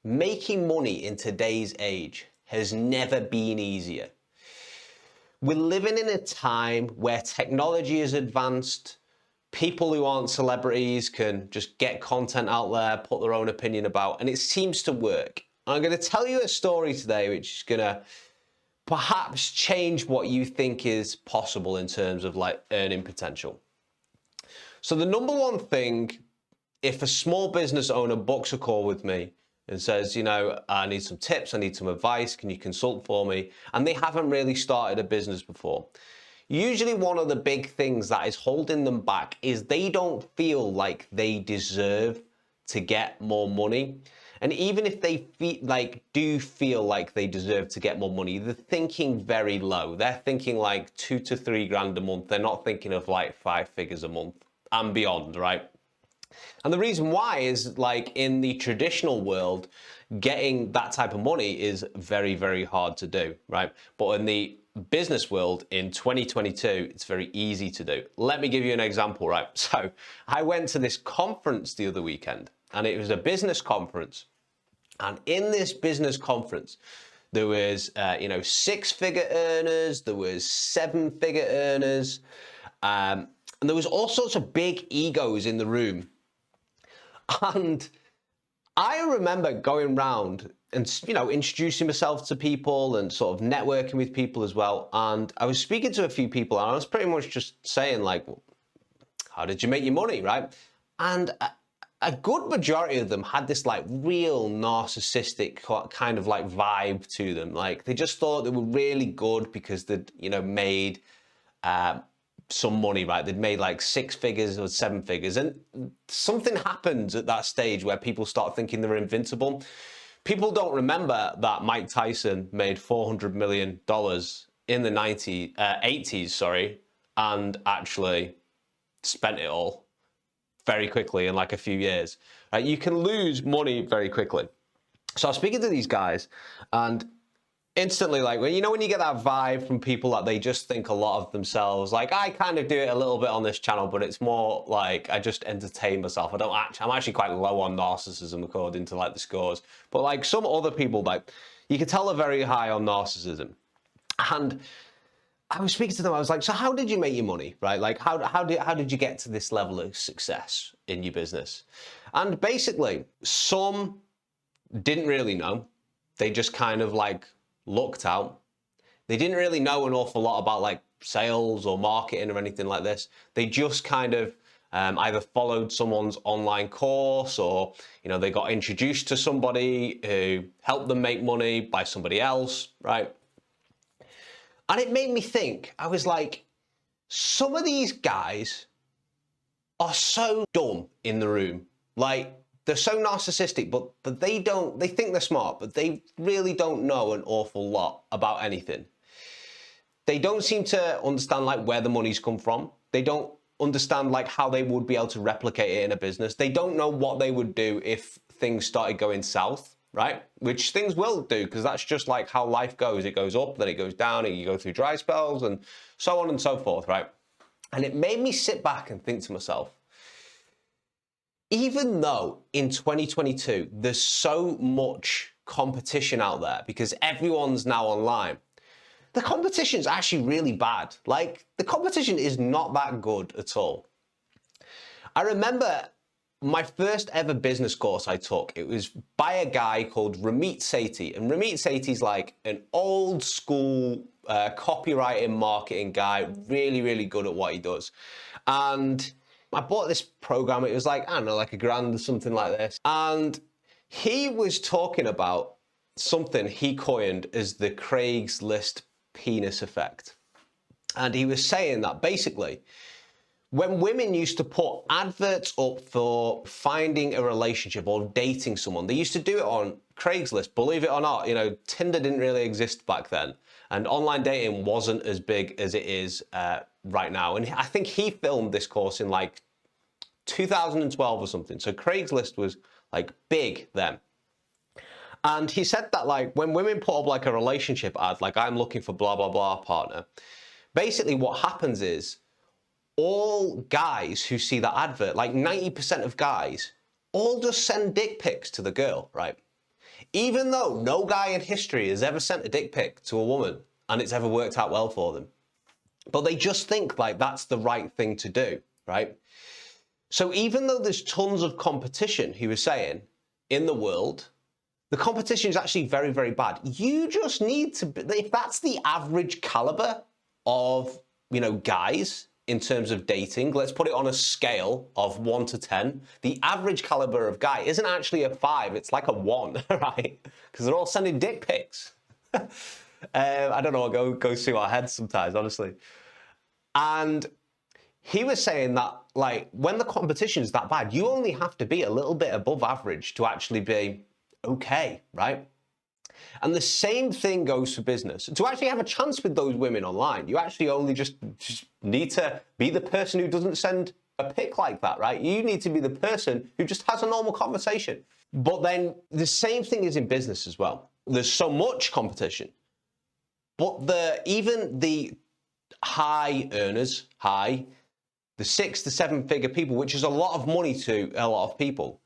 Making money in today's age has never been easier. We're living in a time where technology is advanced. People who aren't celebrities can just get content out there, put their own opinion about, and it seems to work. I'm going to tell you a story today which is going to perhaps change what you think is possible in terms of like earning potential. So the number one thing, if a small business owner books a call with me and says, you know, I need some tips, I need some advice, can you consult for me? And they haven't really started a business before. Usually one of the big things that is holding them back is they don't feel like they deserve to get more money. And even if they do feel like they deserve to get more money, they're thinking very low. They're thinking like 2 to 3 grand a month. They're not thinking of like 5 figures a month and beyond, right? And the reason why is, like, in the traditional world, getting that type of money is very, very hard to do, right? But in the business world in 2022, it's very easy to do. Let me give you an example, right? So I went to this conference the other weekend, and it was a business conference. And in this business conference, there was, 6-figure earners, there was 7-figure earners, and there was all sorts of big egos in the room. And I remember going around and, introducing myself to people and sort of networking with people as well. And I was speaking to a few people, and I was pretty much just saying, like, how did you make your money, right? And a good majority of them had this like real narcissistic kind of like vibe to them. Like, they just thought they were really good because they'd, made some money, right? They'd made like 6 figures or 7 figures. And something happens at that stage where people start thinking they're invincible. People don't remember that Mike Tyson made $400 million in the 80s, and actually spent it all very quickly in like a few years. You can lose money very quickly. So I was speaking to these guys, and instantly, like, when you get that vibe from people that they just think a lot of themselves, like, I kind of do it a little bit on this channel, but it's more like I just entertain myself. I'm actually quite low on narcissism according to like the scores, but like some other people, like, you can tell they're very high on narcissism. And I was speaking to them, I was like, so how did you make your money, right? Like, how did you get to this level of success in your business? And basically, some didn't really know. They just kind of like looked out. They didn't really know an awful lot about like sales or marketing or anything like this. They just kind of either followed someone's online course, or they got introduced to somebody who helped them make money by somebody else, right? And it made me think. I was like, some of these guys are so dumb in the room. Like, they're so narcissistic, but they think they're smart, but they really don't know an awful lot about anything. They don't seem to understand like where the money's come from. They don't understand like how they would be able to replicate it in a business. They don't know what they would do if things started going south, right? Which things will do, because that's just like how life goes. It goes up, then it goes down, and you go through dry spells and so on and so forth, right? And it made me sit back and think to myself, even though in 2022, there's so much competition out there because everyone's now online, the competition's actually really bad. Like, the competition is not that good at all. I remember my first ever business course I took, it was by a guy called Ramit Sethi. And Ramit Sethi's like an old school copywriting, marketing guy, really, really good at what he does. And I bought this program. It was like, I don't know, like $1,000 or something like this. And he was talking about something he coined as the Craigslist penis effect. And he was saying that basically, when women used to put adverts up for finding a relationship or dating someone, they used to do it on Craigslist. Believe it or not, Tinder didn't really exist back then. And online dating wasn't as big as it is right now. And I think he filmed this course in like 2012 or something. So Craigslist was like big then. And he said that like when women put up like a relationship ad, like I'm looking for blah, blah, blah partner, basically what happens is all guys who see that advert, like 90% of guys, all just send dick pics to the girl, right? Even though no guy in history has ever sent a dick pic to a woman and it's ever worked out well for them. But they just think like that's the right thing to do, right? So even though there's tons of competition, he was saying, in the world, the competition is actually very, very bad. You just need to, if that's the average caliber of, guys in terms of dating, let's put it on a scale of 1 to 10. The average caliber of guy isn't actually a 5, it's like a 1, right? Because they're all sending dick pics. I don't know, go through our heads sometimes, honestly. And he was saying that, like, when the competition is that bad, you only have to be a little bit above average to actually be okay, right? And the same thing goes for business. To actually have a chance with those women online, you actually only just need to be the person who doesn't send a pic like that, right? You need to be the person who just has a normal conversation. But then the same thing is in business as well. There's so much competition. But even the high earners, the 6 to 7 figure people, which is a lot of money to a lot of people,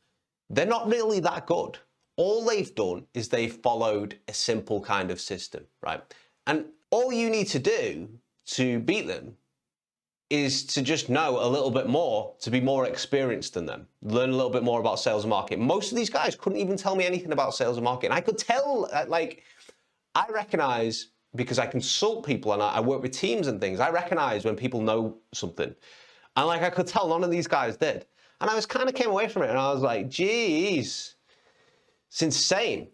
they're not really that good. All they've done is they've followed a simple kind of system, right? And all you need to do to beat them is to just know a little bit more, to be more experienced than them, learn a little bit more about sales and marketing. Most of these guys couldn't even tell me anything about sales and marketing. I could tell, I recognize, because I consult people and I work with teams and things, I recognize when people know something. And I could tell none of these guys did. And I kind of came away from it and I was like, geez, it's insane.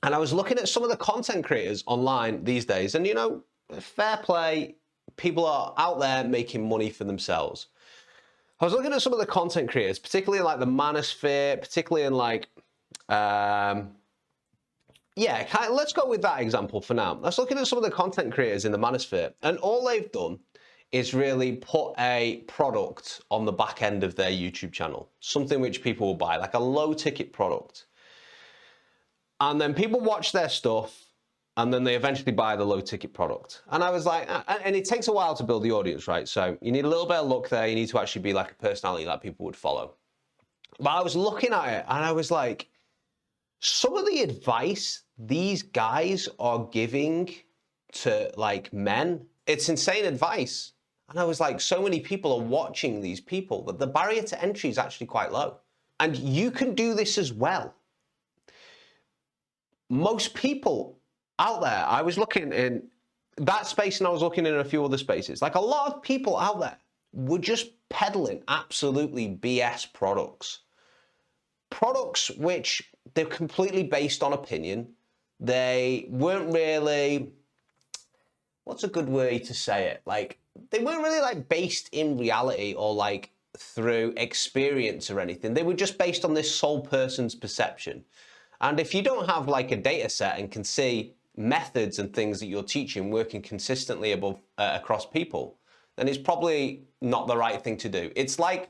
And I was looking at some of the content creators online these days and, fair play, people are out there making money for themselves. I was looking at some of the content creators, particularly in the manosphere, particularly in let's go with that example for now. Let's look at some of the content creators in the manosphere, and all they've done is really put a product on the back end of their YouTube channel, something which people will buy, like a low ticket product. And then people watch their stuff and then they eventually buy the low ticket product. And I was like, and it takes a while to build the audience, right? So you need a little bit of luck there. You need to actually be like a personality that people would follow. But I was looking at it and I was like, some of the advice these guys are giving to men, it's insane advice. And I was like, so many people are watching these people that the barrier to entry is actually quite low. And you can do this as well. Most people out there, I was looking in that space and I was looking in a few other spaces, a lot of people out there were just peddling absolutely BS products. Products which they're completely based on opinion. They weren't really, what's a good way to say it? They weren't really based in reality or through experience or anything. They were just based on this sole person's perception. And if you don't have a data set and can see methods and things that you're teaching working consistently across people, then it's probably not the right thing to do. It's like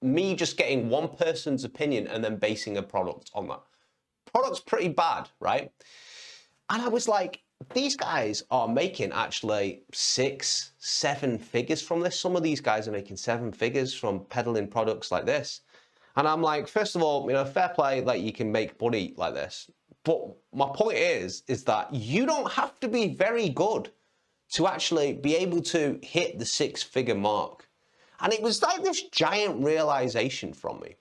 me just getting one person's opinion and then basing a product on that. Product's pretty bad, right? And I was like, these guys are making actually 6, 7 figures from this. Some of these guys are making 7 figures from peddling products like this. And I'm like, first of all, fair play, you can make money like this. But my point is that you don't have to be very good to actually be able to hit the 6-figure mark. And it was like this giant realization from me.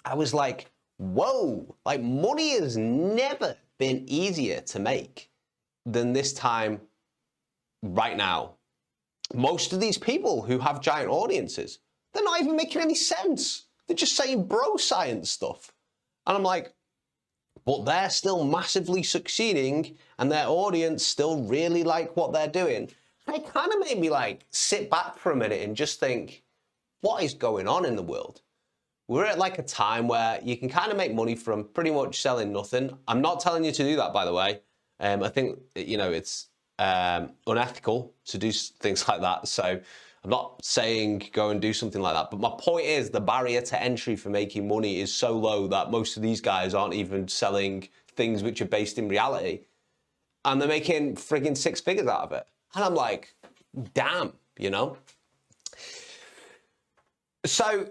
I was like, whoa, money has never been easier to make than this time right now. Most of these people who have giant audiences, they're not even making any sense. They're just saying bro science stuff. And I'm like, but they're still massively succeeding and their audience still really like what they're doing. And it kind of made me sit back for a minute and just think, what is going on in the world? We're at a time where you can kind of make money from pretty much selling nothing. I'm not telling you to do that, by the way. I think, it's unethical to do things like that. So I'm not saying go and do something like that. But my point is the barrier to entry for making money is so low that most of these guys aren't even selling things which are based in reality. And they're making friggin' 6 figures out of it. And I'm like, damn, So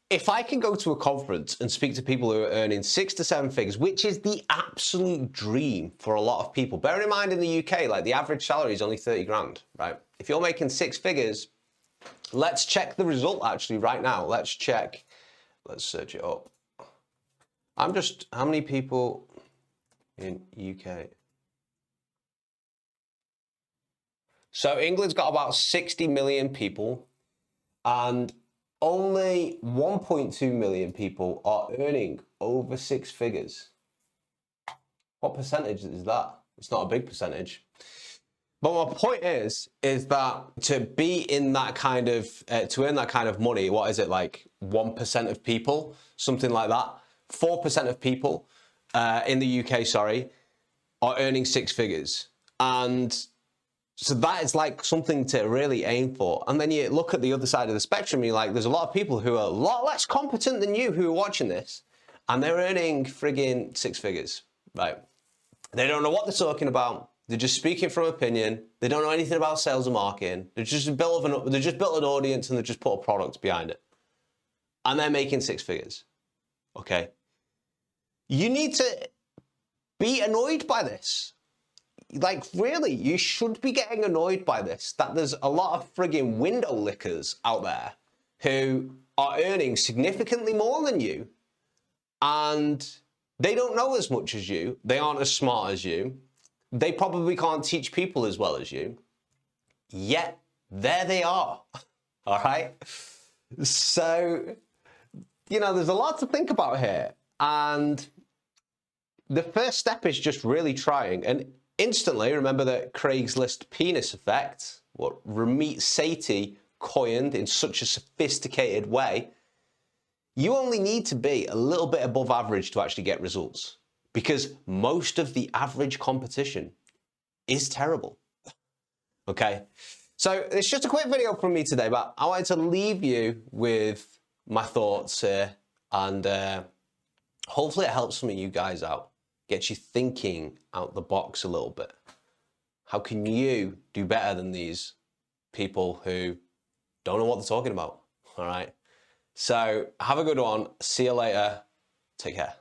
if I can go to a conference and speak to people who are earning 6 to 7 figures, which is the absolute dream for a lot of people, bearing in mind in the UK, like the average salary is only 30 grand, right? If you're making 6 figures, let's check the result actually right now. Let's check, let's search it up. How many people in UK? So England's got about 60 million people, and only 1.2 million people are earning over 6 figures. What percentage is that? It's not a big percentage. But my point is that to be in that kind of, to earn that kind of money, what is it, like 1% of people, something like that? 4% of people in the UK, sorry, are earning 6 figures. And so that is like something to really aim for. And then you look at the other side of the spectrum, you're like, there's a lot of people who are a lot less competent than you who are watching this, and they're earning friggin' 6 figures, right? They don't know what they're talking about. They're just speaking from opinion. They don't know anything about sales and marketing. They're just built an audience and they just put a product behind it. And they're making 6 figures, okay? You need to be annoyed by this. Like, really, you should be getting annoyed by this, that there's a lot of friggin' window lickers out there who are earning significantly more than you, and they don't know as much as you, they aren't as smart as you, they probably can't teach people as well as you, yet there they are, all right? So, you know, there's a lot to think about here, and the first step is just really trying. And instantly, remember the Craigslist penis effect, what Ramit Sethi coined in such a sophisticated way. You only need to be a little bit above average to actually get results, because most of the average competition is terrible. Okay, so it's just a quick video from me today, but I wanted to leave you with my thoughts here, and hopefully it helps some of you guys out. Gets you thinking out the box a little bit. How can you do better than these people who don't know what they're talking about? All right. So have a good one. See you later. Take care.